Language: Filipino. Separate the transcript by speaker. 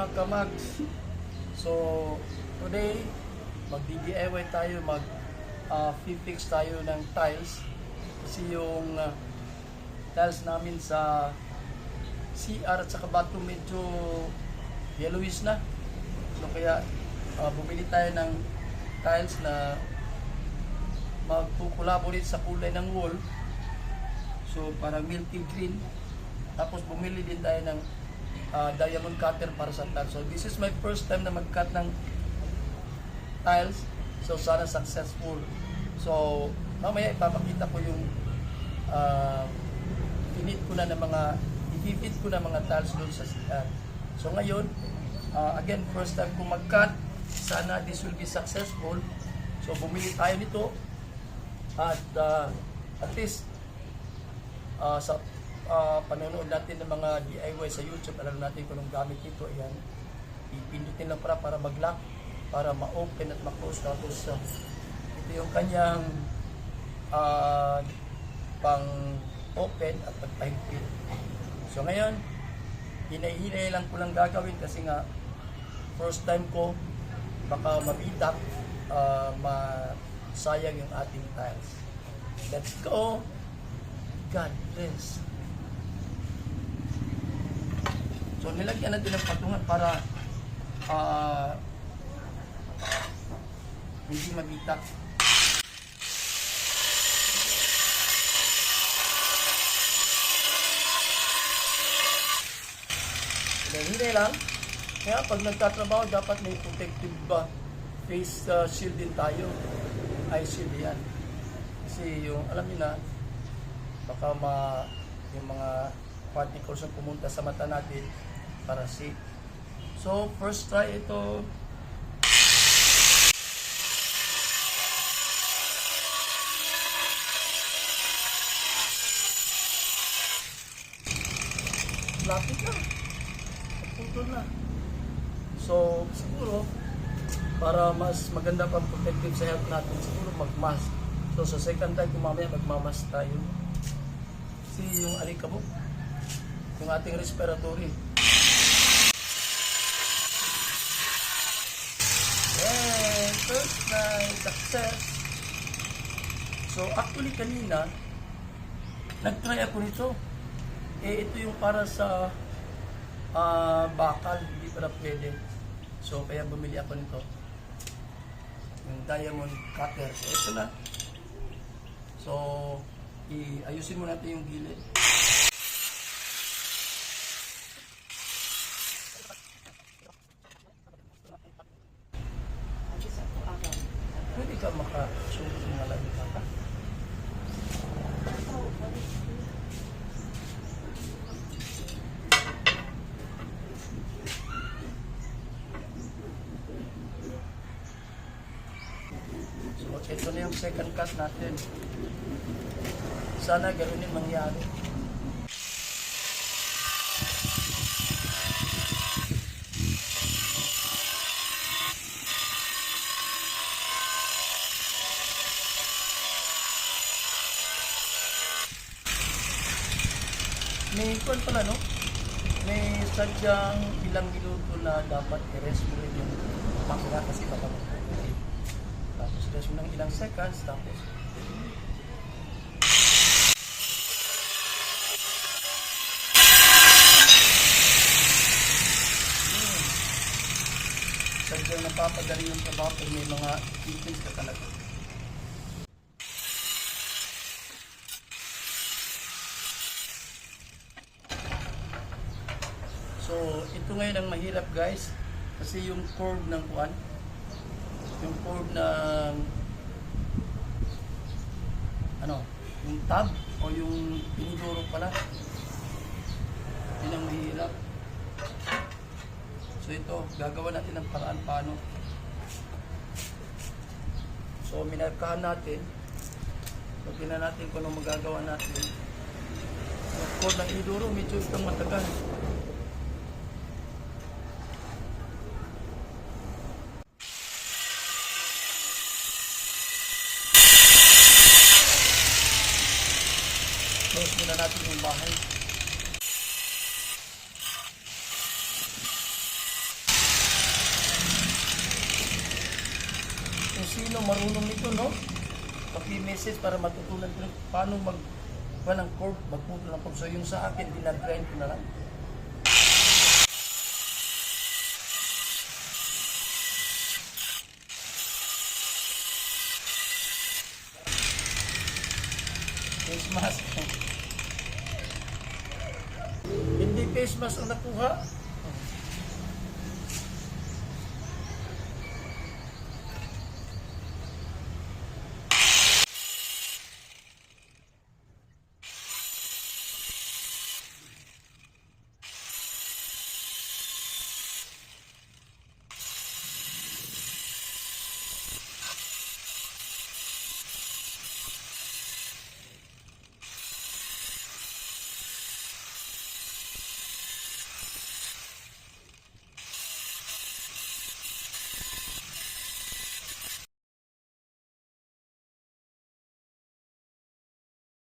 Speaker 1: mga kamags. So today mag-DIY tayo, fix tayo ng tiles kasi yung tiles namin sa CR at saka bathroom medyo yellowish na. So kaya bumili tayo ng tiles na magkukulaborate sa kulay ng wall. So parang milky green. Tapos bumili din tayo ng diamond cutter para sa tiles. So this is my first time na mag-cut ng tiles. So sana successful. So mamaya ipapakita ko yung finit ko na ng mga i-fit ko na mga tiles doon sa CR. So ngayon, again first time ko mag-cut. Sana this will be successful. So bumili tayo nito at at least sa panonood natin ng mga DIY sa YouTube, alam natin kung anong gamit nito. Ayan, ipindutin lang para mag-lock, para ma-open at ma-close. Tapos ito yung kanyang pang-open at pag-higpit. So ngayon, hinay-hinay lang ko lang gagawin kasi nga first time ko, baka mabitak, masayang yung ating tiles. Let's go! God bless! So nilagyan natin ng patungan para hindi mabitak. Hindi lang. Kaya pag nagtatrabaho dapat may protective face shield din tayo. Eye shield yan. Kasi yung alam niyo na baka yung mga particles na pumunta sa mata natin para safe. So first try ito. Lapit na. Putol na. So siguro para mas maganda pang protective sa health natin, siguro mag-mask. So sa second time kung mamaya magmamask tayo. Kasi yung alikabok, yung ating respiratory. And first night, success. So actually kanina, nag-try ako nito. Ito yung para sa bakal, hindi pala pwede. So kaya bumili ako nito. Yung diamond cutter. So ito na. So ayusin mo natin yung gilid. Pwede ka maka-shoot ng malalim ka? So ito na yung second cut natin. Sana ganoon yung mangyari. May ikon pala, no? May sadyang ilang minuto na dapat i-rest mo rin yung makina kasi baka mag-update. Tapos rest mo ng ilang seconds, tapos sadyang napapadali yung trabaho pag may mga details ka talaga. So, ito ngayon ang mahirap guys kasi yung cord ng kuan, yung cord ng yung tab o yung piniduro pala, yun ang mahirap. So ito, gagawa natin ng paraan paano. So minarkahan natin, so tingnan natin kung anong magagawa natin. Yung cord ng piniduro medyo itong matagal. Close muna natin yung bahay. Kung sino marunong nito, no? Paki-message para matutunan ko paano ng curve, magputo ng curve. So yung sa akin, dinag-grind ko na lang. Face mask. Hindi face mask ang nakuha.